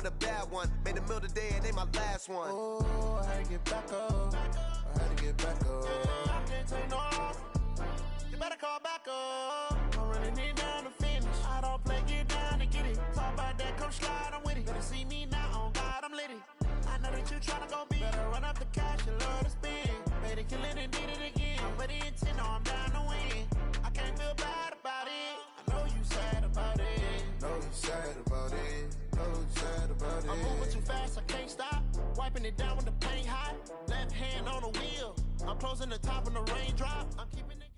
with a bad one. Made a meal today and they my last one. Oh, I had to get back up. I had to get back up. I can't take no off. You better call back up. I'm running it down to finish. I don't play, get down to get it. Talk about that, come slide, I'm with it. Better see me now, on God, I'm lit it. I know that you tryna go be. Better run up the cash, you love to spend. Better kill it and did it again. I'm with the intent, no, I'm down to win. I can't feel bad about it. I know you sad about it. Know you sad about it. Know you sad about it. I'm moving too fast, I can't stop. Wiping it down when the paint hot. Left hand on the wheel. I'm closing the top when the raindrop. I'm keeping it.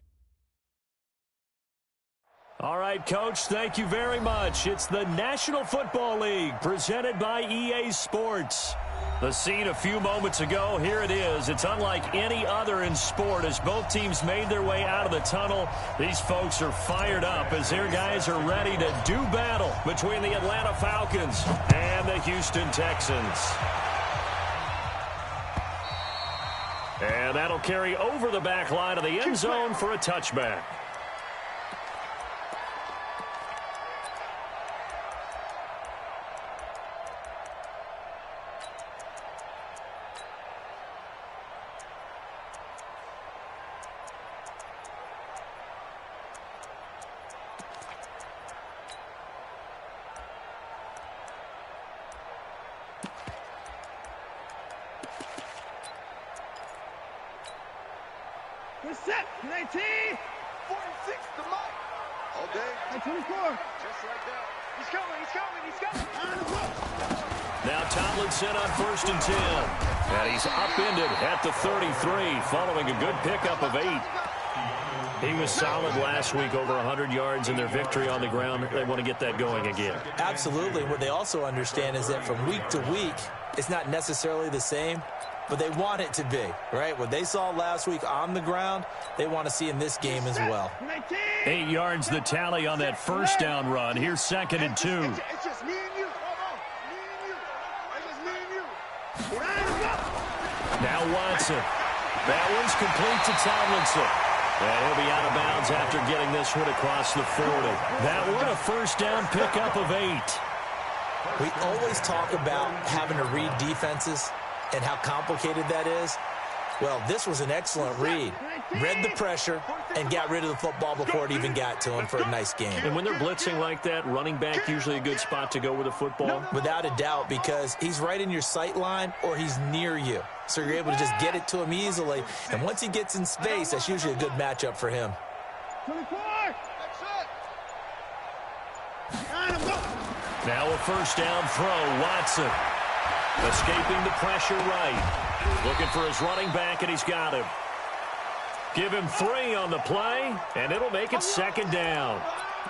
All right, Coach, thank you very much. It's the National Football League presented by EA Sports. The scene a few moments ago, here it is. It's unlike any other in sport as both teams made their way out of the tunnel. These folks are fired up as their guys are ready to do battle between the Atlanta Falcons and the Houston Texans. And that'll carry over the back line of the end zone for a touchback. We're set. 19. 46 to Mike. All day. And 24. Just like that. He's coming, he's coming, he's coming. Now Tomlinson on 1st and 10. And he's upended at the 33 following a good pickup of 8. He was solid last week, over 100 yards in their victory on the ground. They want to get that going again. Absolutely. What they also understand is that from week to week, it's not necessarily the same, but they want it to be, right? What they saw last week on the ground, they want to see in this game as well. 8 yards the tally on that first down run. Here's 2nd and 2. It's just me and you. Hold on. Me and you. It's just me and you. Now Watson. That one's complete to Tomlinson. And he'll be out of bounds after getting this one across the 40. That one a first down pickup of 8. We always talk about having to read defenses and how complicated that is. Well, this was an excellent read. Read the pressure and got rid of the football before it even got to him for a nice game. And when they're blitzing like that, running back usually a good spot to go with the football? Without a doubt, because he's right in your sight line or he's near you. So you're able to just get it to him easily. And once he gets in space, that's usually a good matchup for him. 24. Now a first down throw, Watson. Escaping the pressure right. Looking for his running back, and he's got him. Give him 3 on the play, and it'll make it 2nd down.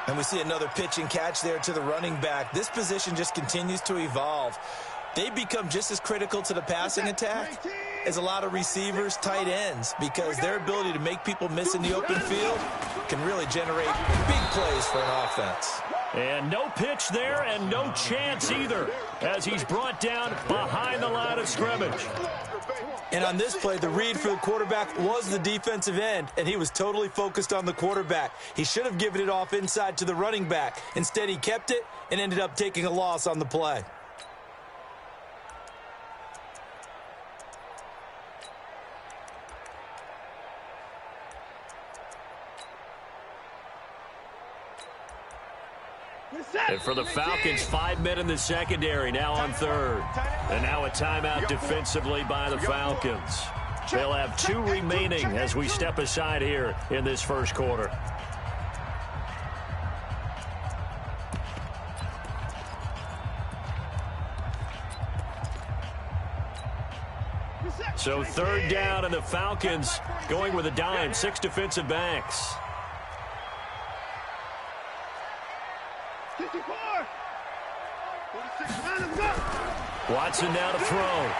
And we see another pitch and catch there to the running back. This position just continues to evolve. They become just as critical to the passing attack as a lot of receivers, tight ends, because their ability to make people miss in the open field can really generate big plays for an offense. And no pitch there and no chance either as he's brought down behind the line of scrimmage. And on this play, the read for the quarterback was the defensive end, and he was totally focused on the quarterback. He should have given it off inside to the running back. Instead, he kept it and ended up taking a loss on the play. And for the Falcons, 5 men in the secondary, now on 3rd. And now a timeout defensively by the Falcons. They'll have 2 remaining as we step aside here in this first quarter. So 3rd down, and the Falcons going with a dime, 6 defensive backs. 54. Watson now to throw.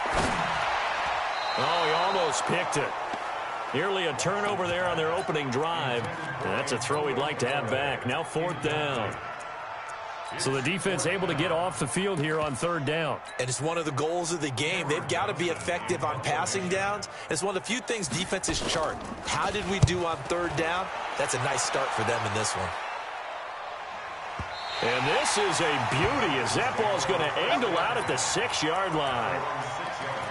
Oh, he almost picked it. Nearly a turnover there on their opening drive. And that's a throw he'd like to have back. Now 4th down. So the defense able to get off the field here on 3rd down. And it's one of the goals of the game. They've got to be effective on passing downs. It's one of the few things defenses chart. How did we do on 3rd down? That's a nice start for them in this one. And this is a beauty as that ball's going to angle out at the 6-yard line.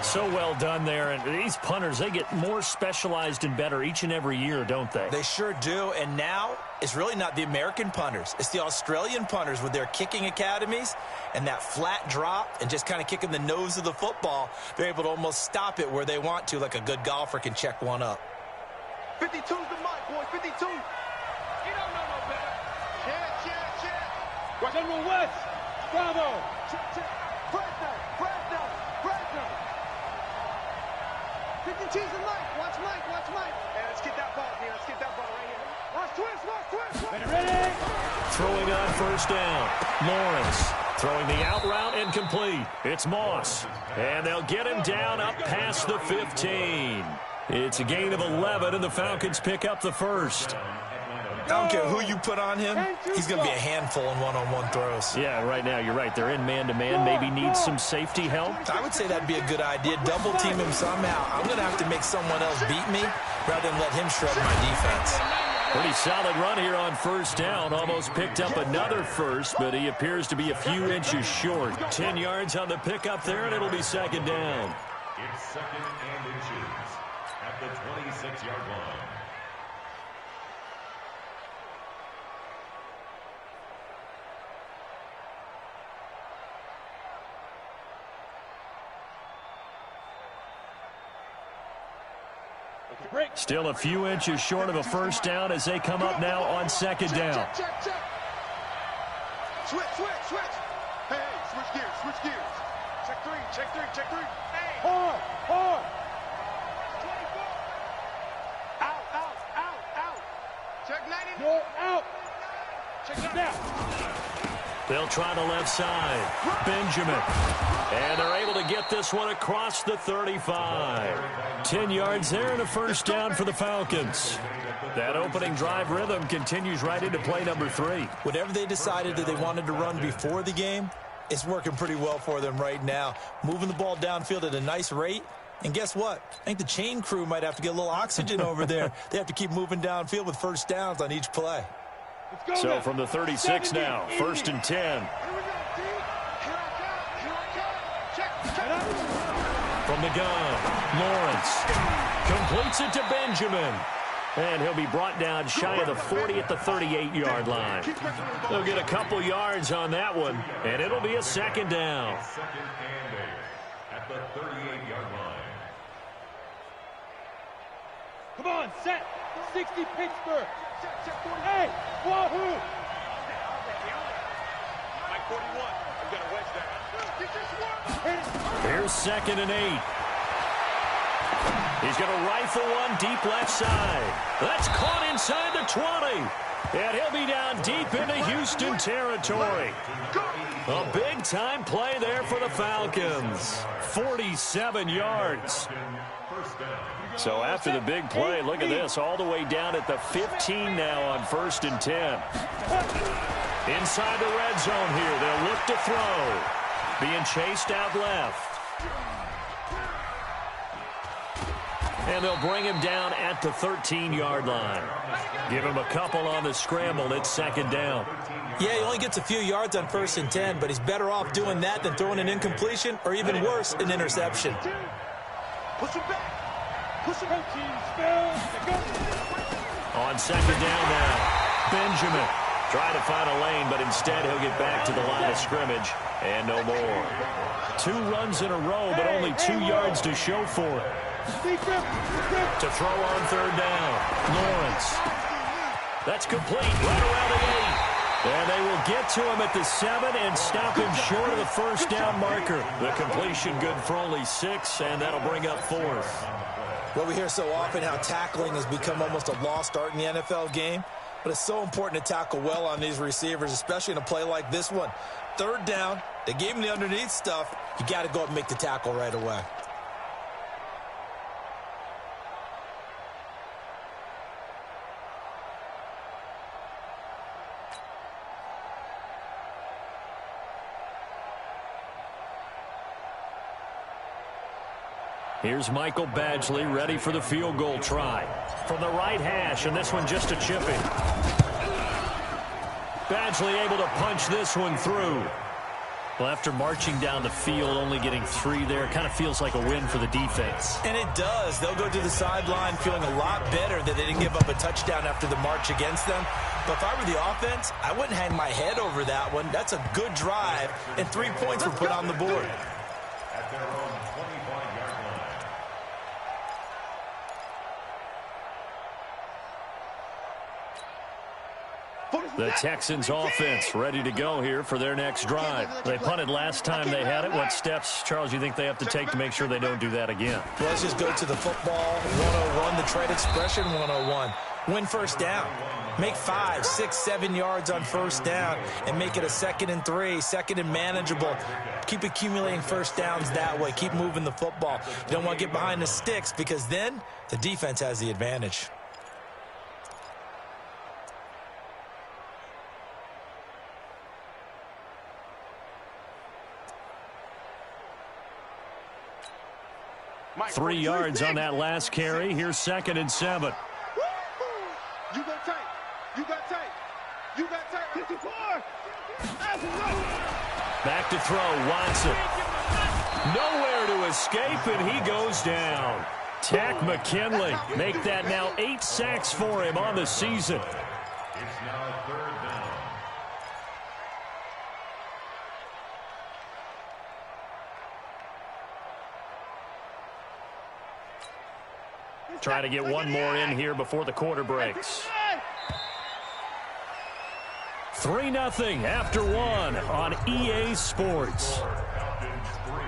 So well done there. And these punters, they get more specialized and better each and every year, don't they? They sure do. And now it's really not the American punters. It's the Australian punters with their kicking academies and that flat drop and just kind of kicking the nose of the football. They're able to almost stop it where they want to, like a good golfer can check one up. 52's the mark, boy. 52. You don't know no better. Check. General West. Bravo. Check. Fresno. 52's the mark. Watch Mike. Hey, let's get that ball, man. Let's get that ball right here. Watch twist. Ready. Throwing on first down. Lawrence throwing the out route and complete. It's Moss. And they'll get him down up past the 15. It's a gain of 11, and the Falcons pick up the first. I don't care who you put on him, he's going to be a handful in one-on-one throws. Yeah, right now, you're right. They're in man-to-man. Maybe needs some safety help. I would say that'd be a good idea. Double team him somehow. I'm going to have to make someone else beat me rather than let him shred my defense. Pretty solid run here on first down. Almost picked up another first, but he appears to be a few inches short. 10 yards on the pickup there, and it'll be second down. It's second and inches at the 26-yard line. Still a few inches short of a first down as they come up now on second down. Check. Switch. Hey, switch gears. Check three. Hey. Hard. 24. Out. Check 90. You're out. Check Now. They'll try the left side. Benjamin. And they're able to get this one across the 35. 10 yards there and a first down for the Falcons. That opening drive rhythm continues right into play number 3. Whatever they decided that they wanted to run before the game, it's working pretty well for them right now. Moving the ball downfield at a nice rate. And guess what? I think the chain crew might have to get a little oxygen over there. They have to keep moving downfield with first downs on each play. So from the 36 now, first and 10. From the gun, Lawrence completes it to Benjamin. And he'll be brought down shy of the 40 at the 38-yard line. They'll get a couple yards on that one, and it'll be a second down. Second and 8 at the 38-yard line. Come on, set. 60 Pittsburgh. Hey, wahoo! Mike 41. You got to wedge that. Here's second and 8. He's going to rifle one deep left side. That's caught inside the 20. And he'll be down deep into Houston territory. A big-time play there for the Falcons. 47 yards. So after the big play, look at this, all the way down at the 15 now on first and 10. Inside the red zone here, they'll look to throw. Being chased out left. And they'll bring him down at the 13-yard line. Give him a couple on the scramble. It's second down. Yeah, he only gets a few yards on first and 10, but he's better off doing that than throwing an incompletion or even worse, an interception. Push him back. On second down now, Benjamin trying to find a lane, but instead he'll get back to the line of scrimmage and no more. 2 runs in a row, but only 2 yards to show for it. To throw on third down, Lawrence. That's complete right around the 8. And they will get to him at the 7 and stop him short of the first down marker. The completion good for only 6, and that'll bring up 4th. Well, we hear so often how tackling has become almost a lost art in the NFL game, but it's so important to tackle well on these receivers, especially in a play like this one. Third down, they gave him the underneath stuff. You got to go up and make the tackle right away. Here's Michael Badgley ready for the field goal try. From the right hash, and this one just a chipping. Badgley able to punch this one through. Well, after marching down the field, only getting 3 there, kind of feels like a win for the defense. And it does. They'll go to the sideline feeling a lot better that they didn't give up a touchdown after the march against them. But if I were the offense, I wouldn't hang my head over that one. That's a good drive, and 3 points were put on the board. At their own 25-yard line. The Texans offense ready to go here for their next drive. They punted last time they had it. What steps, Charles, you think they have to take to make sure they don't do that again? Well, let's just go to the football 101, the trade expression 101. Win first down. Make 5, 6, 7 yards on first down and make it a 2nd and 3, 2nd and manageable. Keep accumulating first downs that way. Keep moving the football. You don't want to get behind the sticks because then the defense has the advantage. Mike, 3 yards on that last carry. Here's 2nd and 7. You got tight. You got tight. You got tight. 54. Back to throw. Watson. Nowhere to escape, and he goes down. Tack McKinley. Make that now 8 sacks for him on the season. It's now 3rd down. Try to get one more in here before the quarter breaks. 3-0 after 1 on EA Sports. Falcons 3,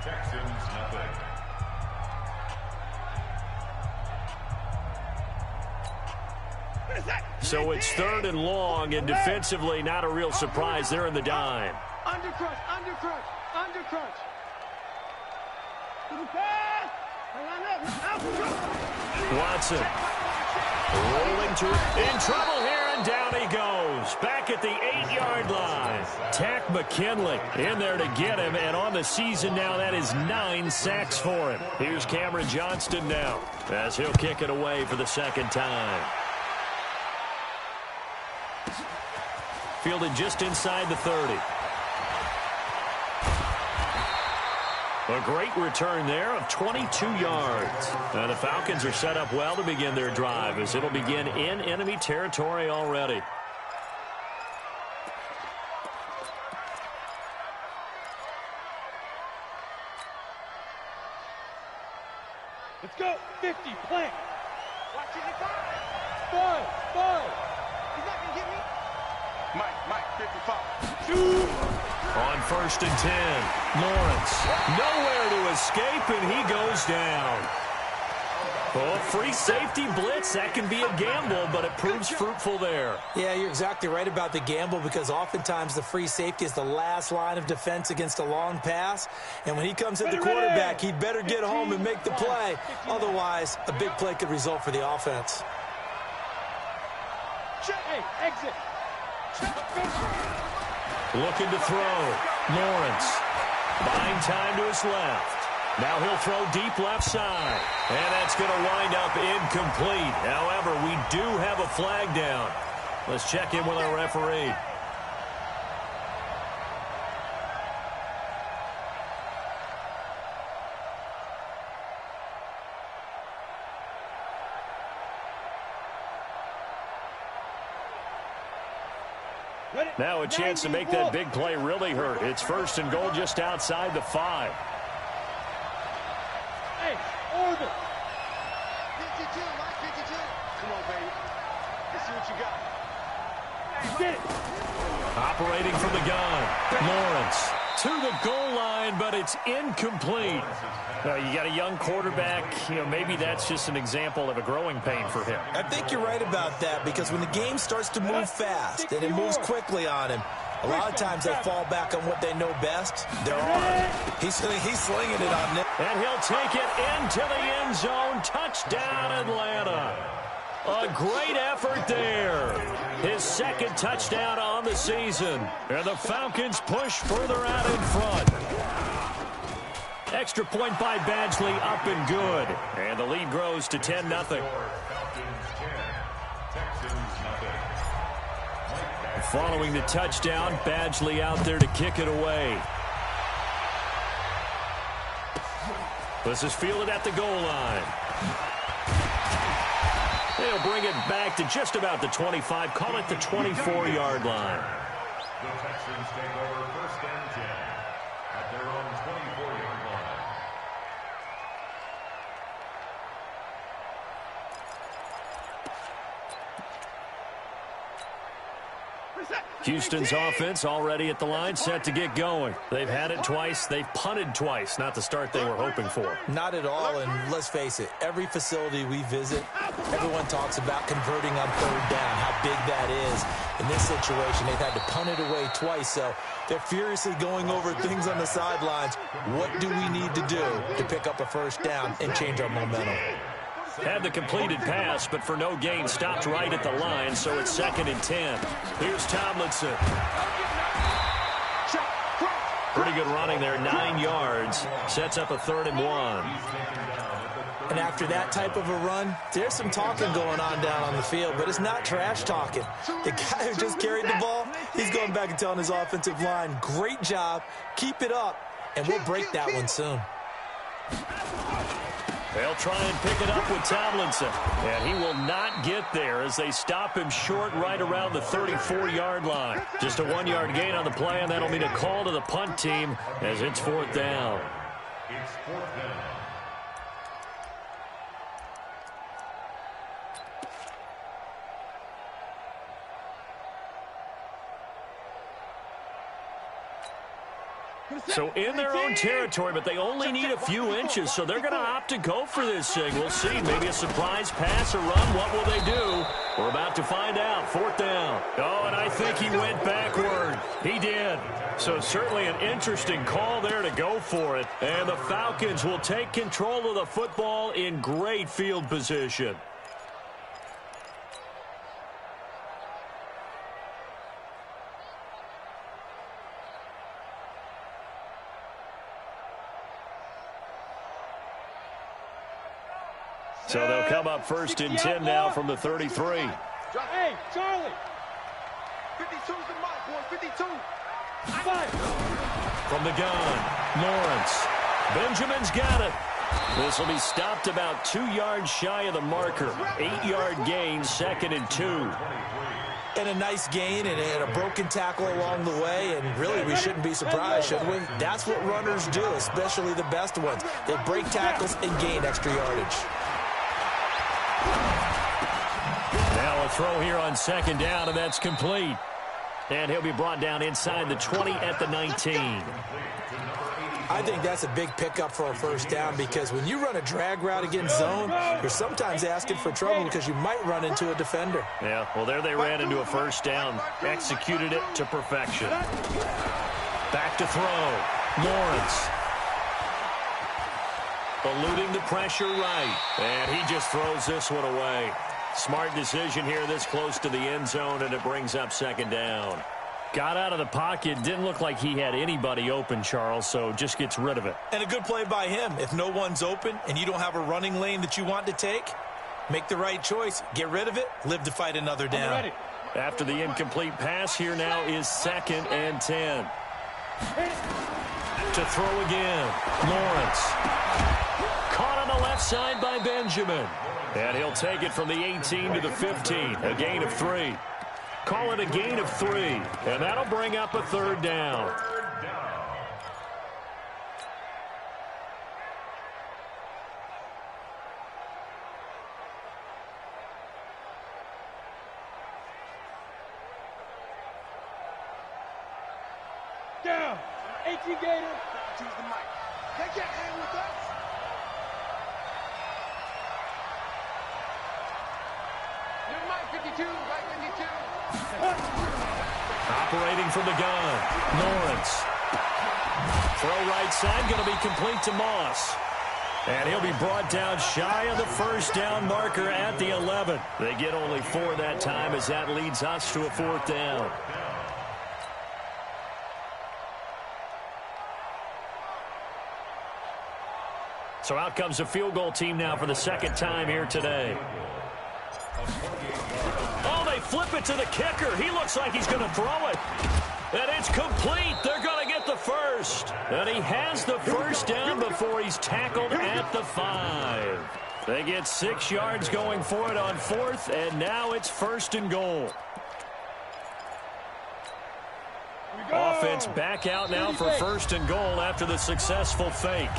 Texans 0. So it's 3rd and long, and defensively not a real surprise. They're in the dime. Undercrunch. Watson rolling to in trouble here, and down he goes. Back at the 8-yard line. Tack McKinley in there to get him, and on the season now that is 9 sacks for him. Here's Cameron Johnston now as he'll kick it away for the 2nd time. Fielded just inside the 30. A great return there of 22 yards. Now the Falcons are set up well to begin their drive as it'll begin in enemy territory already. Let's go. 50, plant. Watch it, 5. 5. He's not going to get me. Mike, 55. Shoot. On 1st and 10, Lawrence. Nowhere to escape, and he goes down. Oh, free safety blitz. That can be a gamble, but it proves fruitful there. Yeah, you're exactly right about the gamble because oftentimes the free safety is the last line of defense against a long pass. And when he comes at the quarterback, he'd better get home and make the play. Otherwise, a big play could result for the offense. Hey, exit. Looking to throw. Lawrence. Buying time to his left. Now he'll throw deep left side. And that's going to wind up incomplete. However, we do have a flag down. Let's check in with our referee. Now a chance to make that big play really hurt. It's 1st and goal just outside the 5. Hey, orbit. 52, Mike, 52. Come on, baby. Let's see what you got. Get it. Operating from the gun. Lawrence to the goal line, but it's incomplete. You got a young quarterback. Maybe that's just an example of a growing pain for him. I think you're right about that because when the game starts to move fast and it moves quickly on him, a lot of times they fall back on what they know best, their arm. He's slinging it on them. And he'll take it into the end zone. Touchdown, Atlanta. A great effort there. His 2nd touchdown on the season. And the Falcons push further out in front. Extra point by Badgley, up and good. And the lead grows to 10-0. Following the touchdown, Badgley out there to kick it away. This is fielded at the goal line. They'll bring it back to just about the 25, call it the 24-yard line. The Texans take over 1st and 10 at their own 24-yard line. Houston's offense already at the line, set to get going. They've had it twice. They've punted twice. Not the start they were hoping for. Not at all, and let's face it, every facility we visit, everyone talks about converting on 3rd down, how big that is. In this situation, they've had to punt it away twice, so they're furiously going over things on the sidelines. What do we need to do to pick up a 1st down and change our momentum? Had the completed pass, but for no gain, stopped right at the line, so it's 2nd and 10. Here's Tomlinson. Pretty good running there, 9 yards. Sets up a 3rd and 1. And after that type of a run, there's some talking going on down on the field, but it's not trash talking. The guy who just carried the ball, he's going back and telling his offensive line, great job, keep it up, and we'll break that one soon. They'll try and pick it up with Tomlinson. And he will not get there as they stop him short right around the 34-yard line. Just a 1-yard gain on the play, and that'll mean a call to the punt team as it's 4th down. It's 4th down. So in their own territory, but they only need a few inches, so they're going to opt to go for this thing. We'll see. Maybe a surprise pass or run. What will they do? We're about to find out. 4th down. Oh, and I think he went backward. He did. So certainly an interesting call there to go for it. And the Falcons will take control of the football in great field position. So they'll come up 1st and 10 now from the 33. Hey, Charlie. 52's the mark, boy. 52. Fire. From the gun, Lawrence. Benjamin's got it. This will be stopped about 2 yards shy of the marker. 8-yard gain, 2nd and 2. And a nice gain and a broken tackle along the way, and really we shouldn't be surprised, should we? That's what runners do, especially the best ones. They break tackles and gain extra yardage. Now a throw here on 2nd down, and that's complete. And he'll be brought down inside the 20 at the 19. I think that's a big pickup for a 1st down, because when you run a drag route against zone, you're sometimes asking for trouble because you might run into a defender. Yeah, well, there they ran into a 1st down. Executed it to perfection. Back to throw. Lawrence. Eluding the pressure right. And he just throws this one away. Smart decision here this close to the end zone, and it brings up 2nd down. Got out of the pocket. Didn't look like he had anybody open, Charles, so just gets rid of it. And a good play by him. If no one's open and you don't have a running lane that you want to take, make the right choice. Get rid of it. Live to fight another down. After the incomplete pass, here now is 2nd and 10. To throw again. Lawrence. Caught on the left side by Benjamin. And he'll take it from the 18 to the 15. A gain of 3. Call it a gain of 3. And that'll bring up a 3rd down. Down. 18 Gator. Choose the mic. They can't hang with us. Your mic 52, right 52. Operating from the gun. Lawrence. Throw right side, going to be complete to Moss. And he'll be brought down shy of the 1st down marker at the 11. They get only 4 that time as that leads us to a 4th down. So out comes a field goal team now for the 2nd time here today. Oh, they flip it to the kicker. He looks like he's going to throw it. And it's complete. They're going to get the first. And he has the first down before he's tackled at the 5. They get 6 yards going for it on 4th, and now it's 1st and goal. Offense back out now for 1st and goal after the successful fake.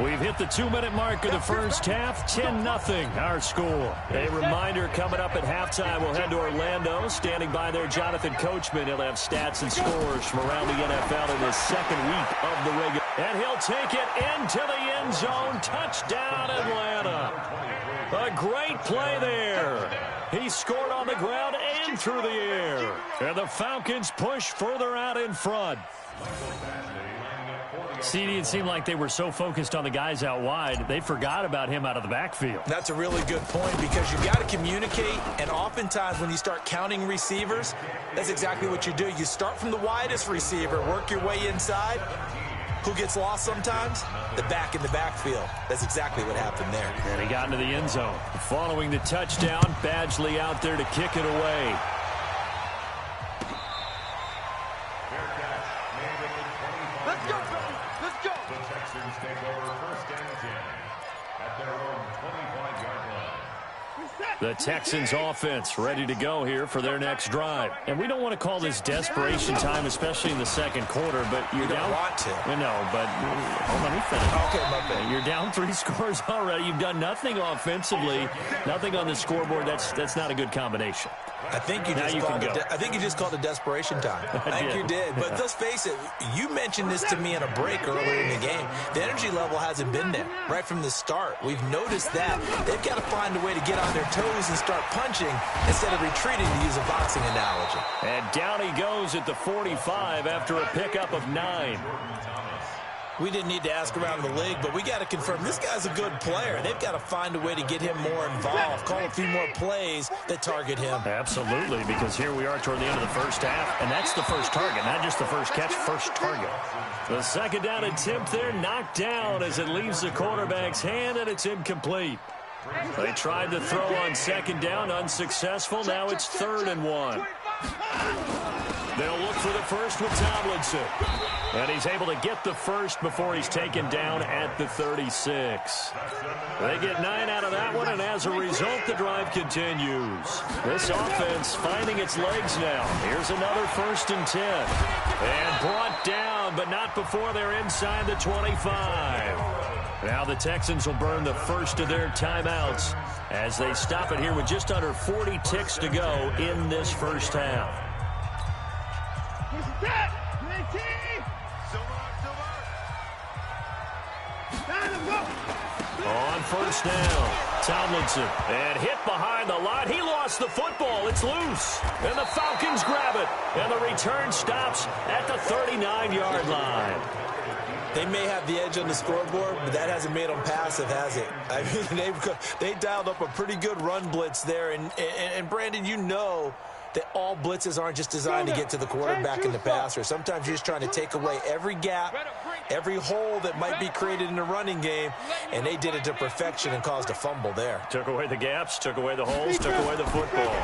We've hit the 2-minute mark of the first half. 10-0 our score. A reminder, coming up at halftime, we'll head to Orlando. Standing by there, Jonathan Coachman. He'll have stats and scores from around the NFL in his 2nd week of the regular. And he'll take it into the end zone. Touchdown, Atlanta. A great play there. He scored on the ground and through the air. And the Falcons push further out in front. CD, it seemed like they were so focused on the guys out wide, they forgot about him out of the backfield. That's a really good point because you've got to communicate, and oftentimes when you start counting receivers, that's exactly what you do. You start from the widest receiver, work your way inside. Who gets lost sometimes? The back in the backfield. That's exactly what happened there. And he got into the end zone. Following the touchdown, Badgley out there to kick it away. Let's go, baby. Let's go. The Texans take over 1st and 10 at their own 25-yard line. The Texans offense ready to go here for their next drive. And we don't want to call this desperation time, especially in the 2nd quarter, but you're down. Want to. No, but let me finish. Okay, my bad. You're down 3 scores already. You've done nothing offensively, nothing on the scoreboard. That's not a good combination. I think you just called it desperation time. I think you did. But let's face it, you mentioned this to me in a break earlier in the game. The energy level hasn't been there right from the start. We've noticed that. They've got to find a way to get on their toes and start punching instead of retreating, to use a boxing analogy. And down he goes at the 45 after a pickup of 9. We didn't need to ask around the league, but we got to confirm this guy's a good player. They've got to find a way to get him more involved, call a few more plays that target him. Absolutely, because here we are toward the end of the first half, and that's the first target, not just the first catch, first target. The 2nd down attempt there knocked down as it leaves the quarterback's hand, and it's incomplete. They tried to throw on 2nd down, unsuccessful. Now it's 3rd and 1. They'll look for the first with Tomlinson. And he's able to get the first before he's taken down at the 36. They get 9 out of that one, and as a result, the drive continues. This offense finding its legs now. Here's another 1st and 10. And brought down, but not before they're inside the 25. Now the Texans will burn the first of their timeouts as they stop it here with just under 40 ticks to go in this first half. On 1st down, Tomlinson, and hit behind the line. He lost the football. It's loose, and the Falcons grab it, and the return stops at the 39-yard line. They may have the edge on the scoreboard, but that hasn't made them passive, has it? I mean, they dialed up a pretty good run blitz there, and Brandon, you know that all blitzes aren't just designed to get to the quarterback and the passer. Sometimes you're just trying to take away every gap, every hole that might be created in the running game, and they did it to perfection and caused a fumble there. Took away the gaps, took away the holes, took away the football.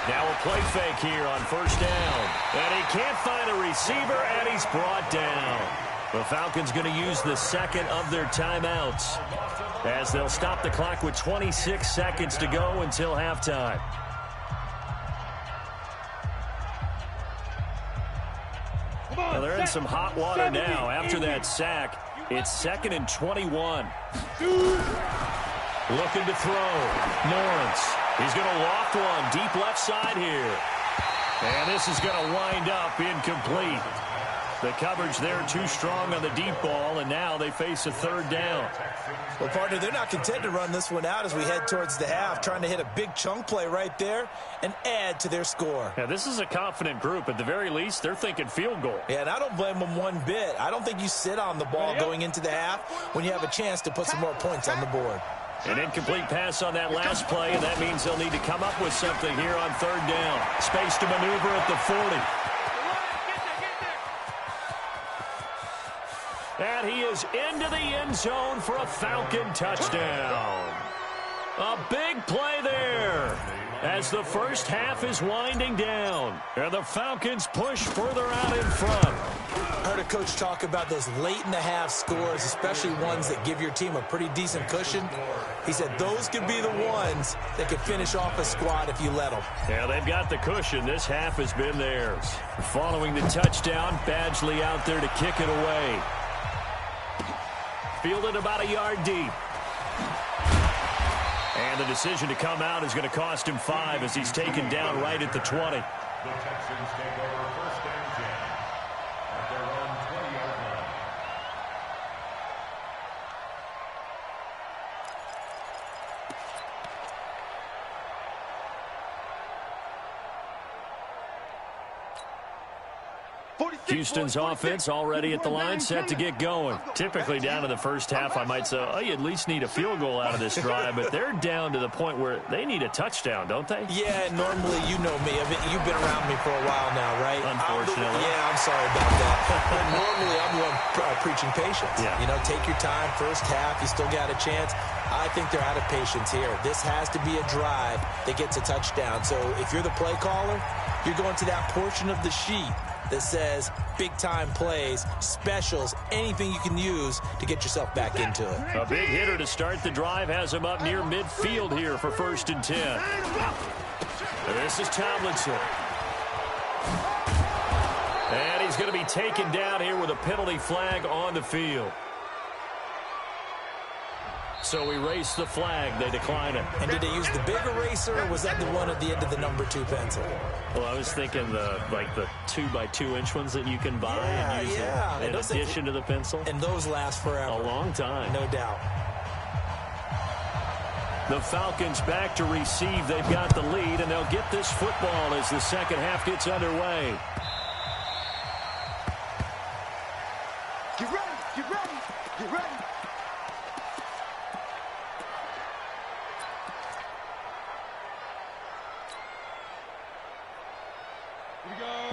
Now a play fake here on 1st down. And he can't find a receiver, and he's brought down. The Falcons going to use the 2nd of their timeouts as they'll stop the clock with 26 seconds to go until halftime. Well, they're in some hot water now. After that sack, it's 2nd and 21. Looking to throw. Lawrence. He's going to loft one deep left side here. And this is going to wind up incomplete. The coverage there too strong on the deep ball, and now they face a 3rd down. Well, partner, they're not content to run this one out as we head towards the half, trying to hit a big chunk play right there and add to their score. Yeah, this is a confident group. At the very least, they're thinking field goal. Yeah, and I don't blame them one bit. I don't think you sit on the ball going into the half when you have a chance to put some more points on the board. An incomplete pass on that last play, and that means they'll need to come up with something here on 3rd down. Space to maneuver at the 40. And he is into the end zone for a Falcon touchdown. A big play there. as the first half is winding down. And the Falcons push further out in front. I heard a coach talk about those late-in-the-half scores, especially ones that give your team a pretty decent cushion. He said those could be the ones that could finish off a squad if you let them. Yeah, they've got the cushion. This half has been theirs. Following the touchdown, Badgley out there to kick it away. Fielded about a yard deep. And the decision to come out is going to cost him 5 as he's taken down right at the 20. The Texans take over first and 10 at their own 20-yard line. Houston's offense already at the line, set to get going. Typically down to the first half, I might say, oh, you at least need a field goal out of this drive, but they're down to the point where they need a touchdown, don't they? Yeah, normally, you know me. You've been around me for a while now, right? Unfortunately. I'm sorry about that. But normally, I'm the one preaching patience. Yeah. You know, take your time. First half, you still got a chance. I think they're out of patience here. This has to be a drive that gets a touchdown. So if you're the play caller, you're going to that portion of the sheet that says big-time plays, specials, anything you can use to get yourself back into it. A big hitter to start the drive has him up near midfield here for first and 10. And this is Tomlinson. And he's going to be taken down here with a penalty flag on the field. So we race the flag. They decline it. And did they use the big eraser, or was that the one at the end of the number 2 pencil? Well, I was thinking the 2x2-inch ones that you can buy and use in addition to the pencil. And those last forever. A long time. No doubt. The Falcons back to receive. They've got the lead, and they'll get this football as the second half gets underway. Get ready, get ready, get ready.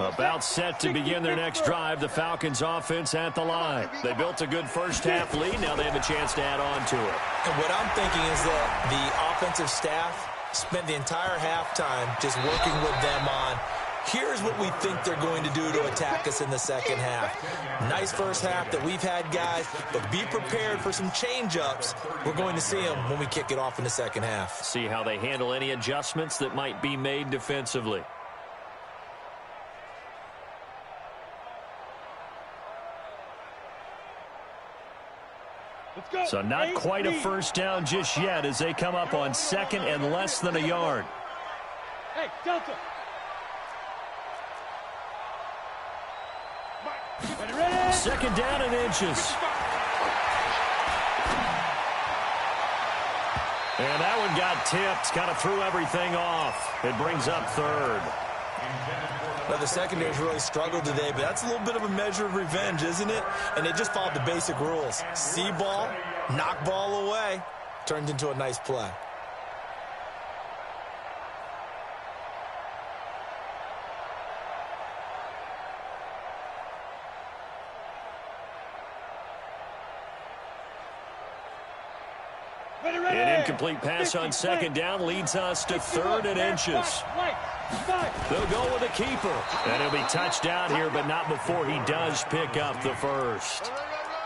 About set to begin their next drive, the Falcons offense at the line. They built a good first half lead. Now they have a chance to add on to it. And what I'm thinking is that the offensive staff spent the entire halftime just working with them on, here's what we think they're going to do to attack us in the second half. Nice first half that we've had, guys, but be prepared for some change-ups. We're going to see them when we kick it off in the second half. See how they handle any adjustments that might be made defensively. So not quite a first down just yet as they come up on second and less than a yard. Hey, Delta. Ready? Second down and inches. And that one got tipped, kind of threw everything off. It brings up third. Well, the secondary's really struggled today, but that's a little bit of a measure of revenge, isn't it? And they just followed the basic rules. See ball, knock ball away, turned into a nice play. An incomplete pass on second down leads us to third and inches. They'll go with a keeper. And he'll be touched down here, but not before he does pick up the first.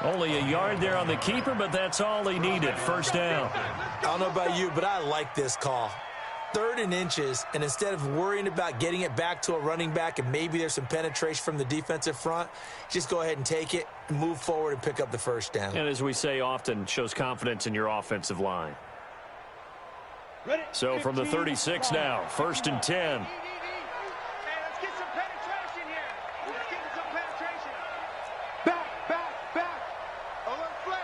Only a yard there on the keeper, but that's all he needed. First down. I don't know about you, but I like this call. Third and inches, and instead of worrying about getting it back to a running back and maybe there's some penetration from the defensive front, just go ahead and take it, move forward, and pick up the first down. And as we say often, shows confidence in your offensive line. So from the 36 now, first and 10. Hey, let's get some penetration here. Let's get some penetration. Back. Alert flare.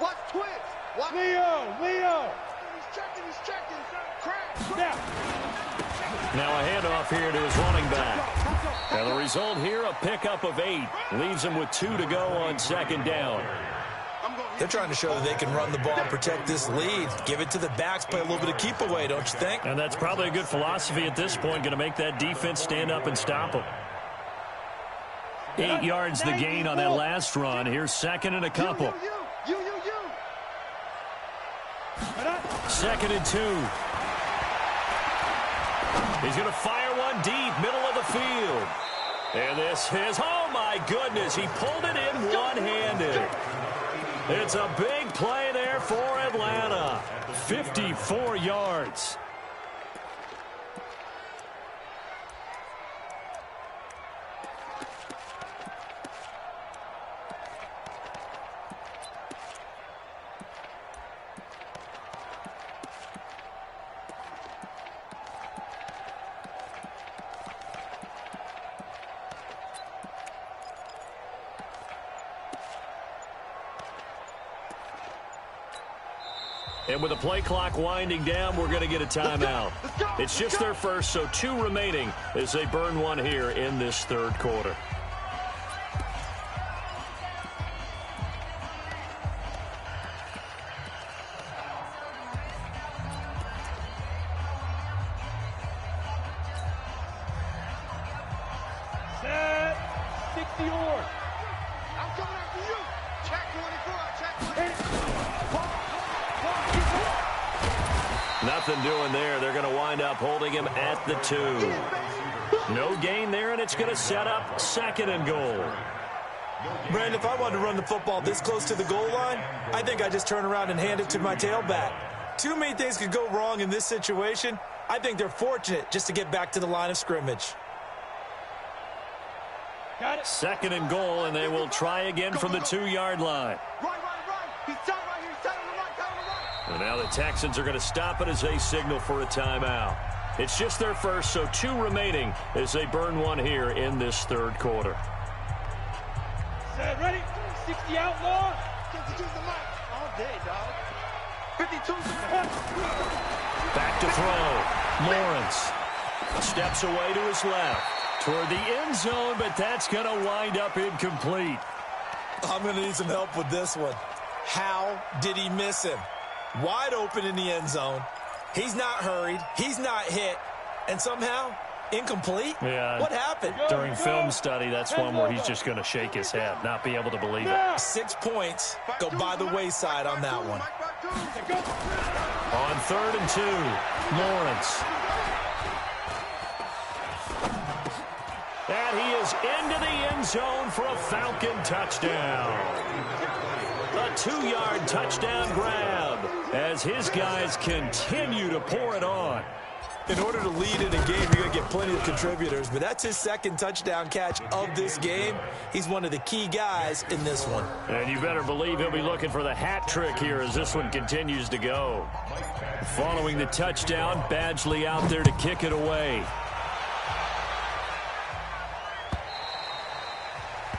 Watch twist. Watch. Leo. He's checking. Crash. Now a handoff here to his running back. And the result here, a pickup of 8. Leaves him with 2 to go on second down. They're trying to show that they can run the ball and protect this lead. Give it to the backs, play a little bit of keep away, don't you think? And that's probably a good philosophy at this point, going to make that defense stand up and stop them. 8 yards the gain on that last run. Here's second and a couple. 2nd and 2. He's going to fire one deep, middle of the field. And this is, oh my goodness, he pulled it in one-handed. It's a big play there for Atlanta. 54 yards. And with the play clock winding down, we're going to get a timeout. It's just their first, so 2 remaining as they burn one here in this 3rd quarter. Set. 60 yards. I'm coming after you. Check 24. Check 24. Nothing doing there. They're going to wind up holding him at the 2. No gain there, and it's going to set up 2nd and goal. Brandon, if I wanted to run the football this close to the goal line, I think I just turn around and hand it to my tailback. Too many things could go wrong in this situation. I think they're fortunate just to get back to the line of scrimmage. Got it. 2nd and goal, and they will try again from the 2-yard line. Right. He's tight right here. He's tight on the right. Tight on the right. And now the Texans are going to stop it as they signal for a timeout. It's just their first, so 2 remaining as they burn one here in this 3rd quarter. Set. Ready. 60 outlaw. 52's the mic. All day, dog. 52's the mic. Back to throw. Lawrence steps away to his left toward the end zone, but that's going to wind up incomplete. I'm going to need some help with this one. How did he miss him? Wide open in the end zone. He's not hurried. He's not hit. And somehow, incomplete? Yeah. What happened? During film study, that's one where he's just going to shake his head, not be able to believe it. 6 points go by the wayside on that one. On 3rd and 2, Lawrence. And he is into the end zone for a Falcon touchdown. A 2-yard touchdown grab as his guys continue to pour it on. In order to lead in a game, you're going to get plenty of contributors, but that's his 2nd touchdown catch of this game. He's one of the key guys in this one. And you better believe he'll be looking for the hat trick here as this one continues to go. Following the touchdown, Badgley out there to kick it away.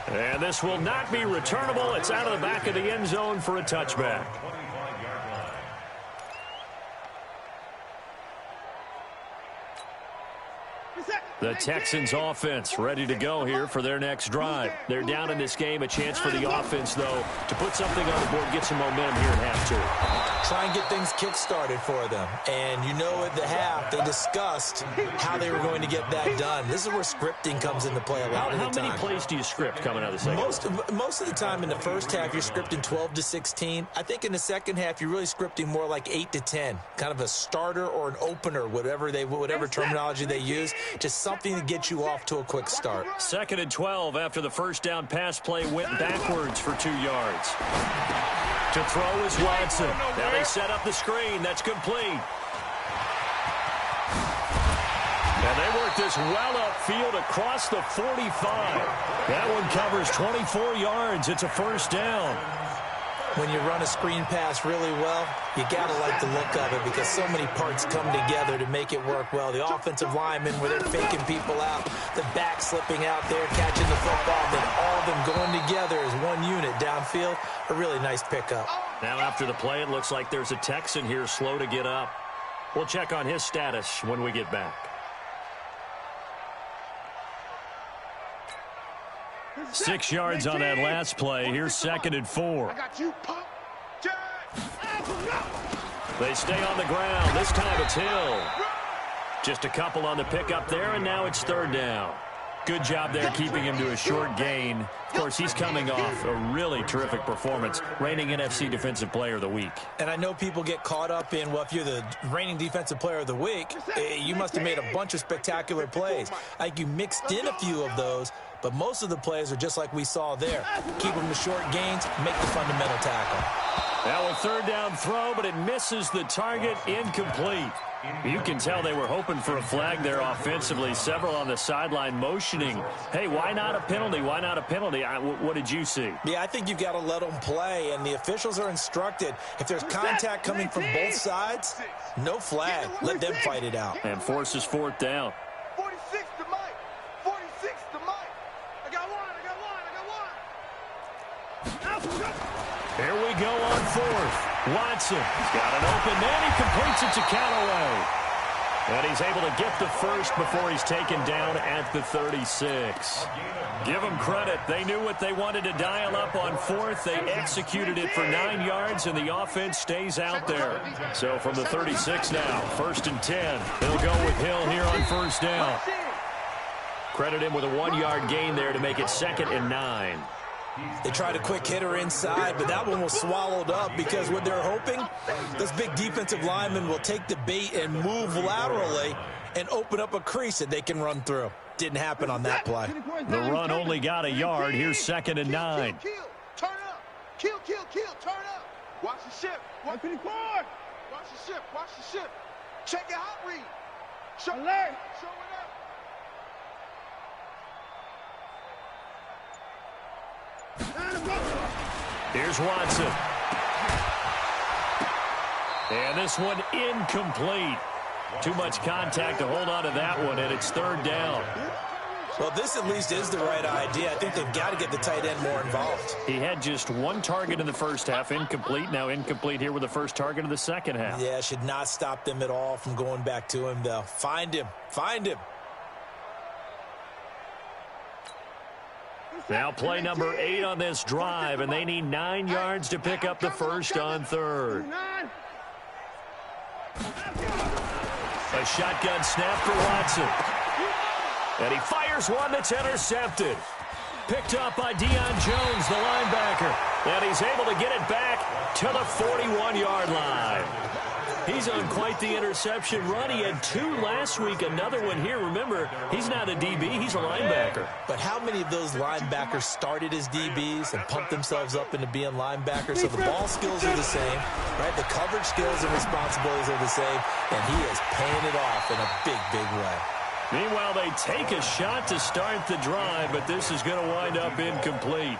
And this will not be returnable. It's out of the back of the end zone for a touchback. The Texans offense ready to go here for their next drive. They're down in this game. A chance for the offense, though, to put something on the board, get some momentum here in half 2. Try and get things kick-started for them. And you know at the half, they discussed how they were going to get that done. This is where scripting comes into play a lot of the time. How many plays do you script coming out of the second? Most of the time in the first half, you're scripting 12 to 16. I think in the second half, you're really scripting more like 8 to 10. Kind of a starter or an opener, whatever terminology they use. Just something to get you off to a quick start. 2nd and 12 after the first down pass play went backwards for 2 yards. To throw is Watson. Now they set up the screen. That's complete. And they work this well upfield across the 45. That one covers 24 yards. It's a first down. When you run a screen pass really well, you got to like the look of it because so many parts come together to make it work well. The offensive linemen, where they're faking people out, the back slipping out there, catching the football, then all of them going together as one unit downfield. A really nice pickup. Now after the play, it looks like there's a Texan here slow to get up. We'll check on his status when we get back. 6 yards on that last play. Here's 2nd and 4. I got you, pump. They stay on the ground. This time it's Hill. Just a couple on the pickup there, and now it's 3rd down. Good job there keeping him to a short gain. Of course, he's coming off a really terrific performance, reigning NFC Defensive Player of the Week. And I know people get caught up in, well, if you're the reigning Defensive Player of the Week, you must have made a bunch of spectacular plays. Like you mixed in a few of those, but most of the plays are just like we saw there. Keep them to short gains, make the fundamental tackle. Now a third down throw, but it misses the target, incomplete. You can tell they were hoping for a flag there offensively. Several on the sideline motioning, hey, why not a penalty? Why not a penalty? What did you see? Yeah, I think you've got to let them play, and the officials are instructed. If there's contact coming from both sides, no flag. Let them fight it out. And forces fourth down. 46 to Mike. 46 to Mike. I got one. Here we go on fourth. Watson, he's got an open man. He completes it to Callaway. And he's able to get the first before he's taken down at the 36. Give them credit. They knew what they wanted to dial up on fourth. They executed it for 9 yards, and the offense stays out there. So from the 36 now, 1st and 10. They'll go with Hill here on first down. Credit him with a 1-yard gain there to make it 2nd and 9. They tried a quick hitter inside, but that one was swallowed up because what they're hoping, this big defensive lineman will take the bait and move laterally and open up a crease that they can run through. Didn't happen on that play. The run only got a yard. Here's 2nd and 9. Turn up. Kill. Turn up. Watch the ship. Watch the ship. Check it out, read. Show it up. Here's Watson. And this one incomplete. Too much contact to hold on to that one, and it's 3rd down. Well, this at least is the right idea. I think they've got to get the tight end more involved. He had just 1 target in the first half, incomplete. Now incomplete here with the first target of the second half. Yeah, should not stop them at all from going back to him, though. Find him. Now play number 8 on this drive, and they need 9 yards to pick up the first on 3rd. A shotgun snap for Watson. And he fires one that's intercepted. Picked up by Deion Jones, the linebacker. And he's able to get it back to the 41-yard line. He's on quite the interception run. He had 2 last week, another one here. Remember, he's not a DB, he's a linebacker. But how many of those linebackers started as DBs and pumped themselves up into being linebackers? So the ball skills are the same, right? The coverage skills and responsibilities are the same, and he is paying it off in a big, big way. Meanwhile, they take a shot to start the drive, but this is going to wind up incomplete.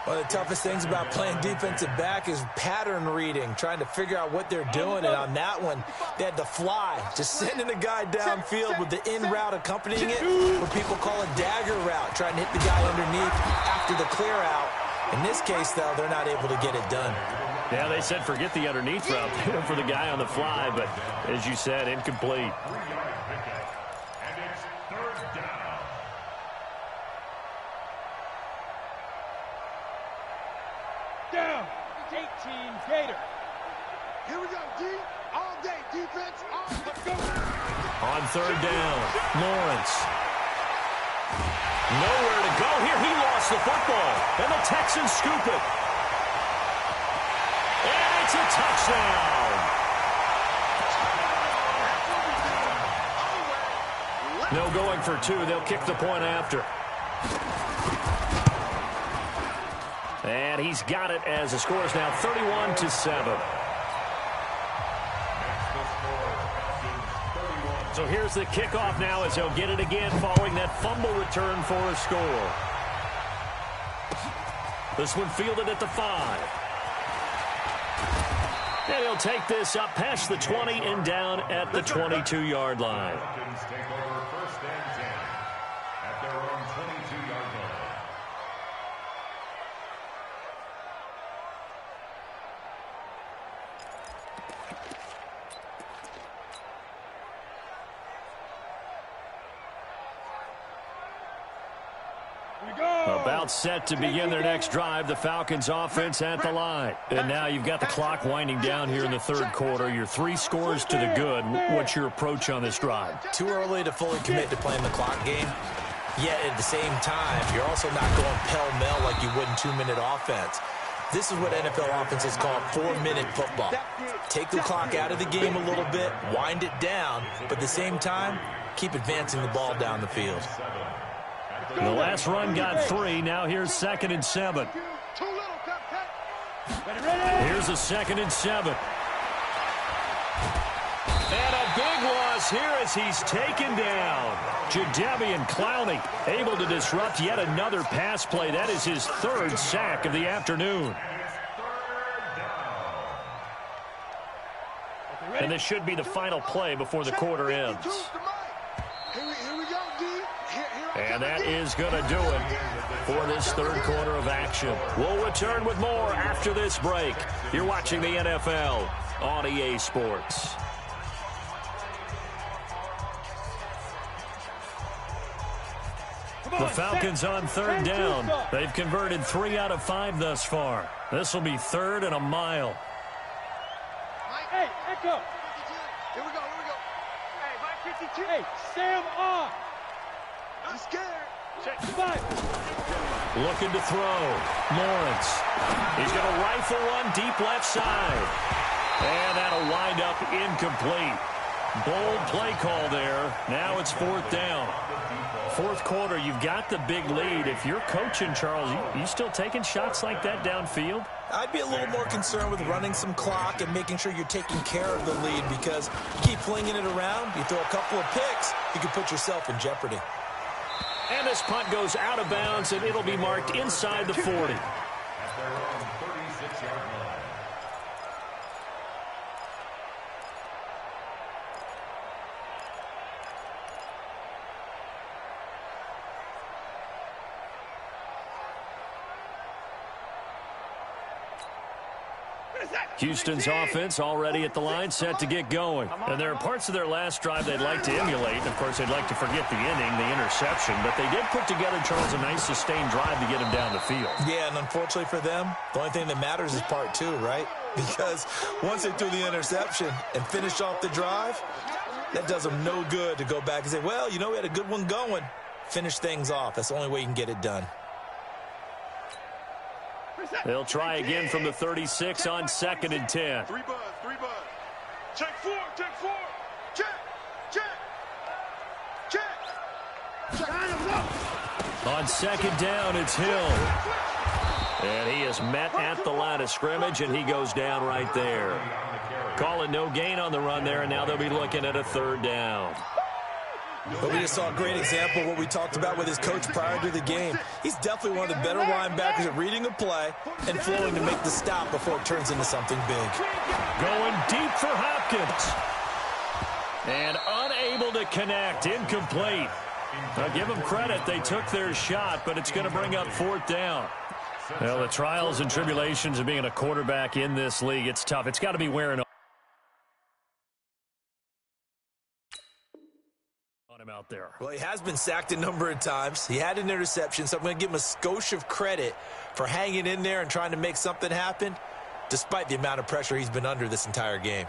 One of the toughest things about playing defensive back is pattern reading, trying to figure out what they're doing. And on that one, they had to fly, just sending a guy downfield with the in route accompanying it, what people call a dagger route, trying to hit the guy underneath after the clear out. In this case, though, they're not able to get it done. Yeah, they said forget the underneath route for the guy on the fly, but as you said, incomplete. Down. 18 Gator. Here we go, D. All day defense. Let's go. On 3rd down, Lawrence. Nowhere to go here. He lost the football, and the Texans scoop it. And it's a touchdown. No going for 2. They'll kick the point after. And he's got it as the score is now 31-7. So here's the kickoff now as he'll get it again following that fumble return for a score. This one fielded at the 5. And he'll take this up past the 20 and down at the 22-yard line. About set to begin their next drive, the Falcons offense at the line. And now you've got the clock winding down here in the 3rd quarter. Your 3 scores to the good. What's your approach on this drive? Too early to fully commit to playing the clock game. Yet at the same time, you're also not going pell-mell like you would in 2-minute offense. This is what NFL offenses call 4-minute football. Take the clock out of the game a little bit, wind it down, but at the same time, keep advancing the ball down the field. The last run got 3. Now here's 2nd and 7. Here's a 2nd and 7. And a big loss here as he's taken down. Jadeveon Clowney able to disrupt yet another pass play. That is his 3rd sack of the afternoon. And this should be the final play before the quarter ends. And that is going to do it for this 3rd quarter of action. We'll return with more after this break. You're watching the NFL on EA Sports. The Falcons on 3rd down. They've converted 3 out of 5 thus far. This will be 3rd and a mile. Hey, Echo. Here we go. Hey, Mike 52. Hey, Sam off. I'm scared. Check 5. Looking to throw. Lawrence. He's going to rifle one deep left side. And that'll wind up incomplete. Bold play call there. Now it's 4th down. 4th quarter, you've got the big lead. If you're coaching, Charles, you still taking shots like that downfield? I'd be a little more concerned with running some clock and making sure you're taking care of the lead, because you keep flinging it around, you throw a couple of picks, you can put yourself in jeopardy. And this punt goes out of bounds, and it'll be marked inside the 40. Houston's offense already at the line, set to get going. And there are parts of their last drive they'd like to emulate. Of course, they'd like to forget the inning, the interception. But they did put together, Charles, a nice sustained drive to get him down the field. Yeah, and unfortunately for them, the only thing that matters is part 2, right? Because once they threw the interception and finished off the drive, that does them no good to go back and say, well, you know, we had a good one going. Finish things off. That's the only way you can get it done. They'll try again from the 36 on 2nd and 10. 3 bud. Check 4. Check. On 2nd down, it's Hill. And he is met at the line of scrimmage, and he goes down right there. Calling no gain on the run there, and now they'll be looking at a 3rd down. But we just saw a great example of what we talked about with his coach prior to the game. He's definitely one of the better linebackers at reading a play and flowing to make the stop before it turns into something big. Going deep for Hopkins. And unable to connect. Incomplete. I'll give them credit. They took their shot, but it's going to bring up 4th down. Well, the trials and tribulations of being a quarterback in this league, it's tough. It's got to be wearing him out there. Well, he has been sacked a number of times. He had an interception, so I'm going to give him a skosh of credit for hanging in there and trying to make something happen, despite the amount of pressure he's been under this entire game.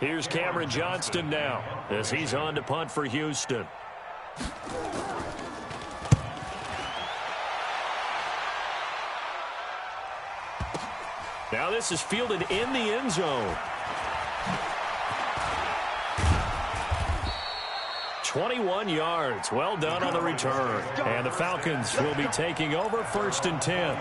Here's Cameron Johnston now as he's on to punt for Houston. Now this is fielded in the end zone. 21 yards. Well done on the return. And the Falcons will be taking over 1st and 10.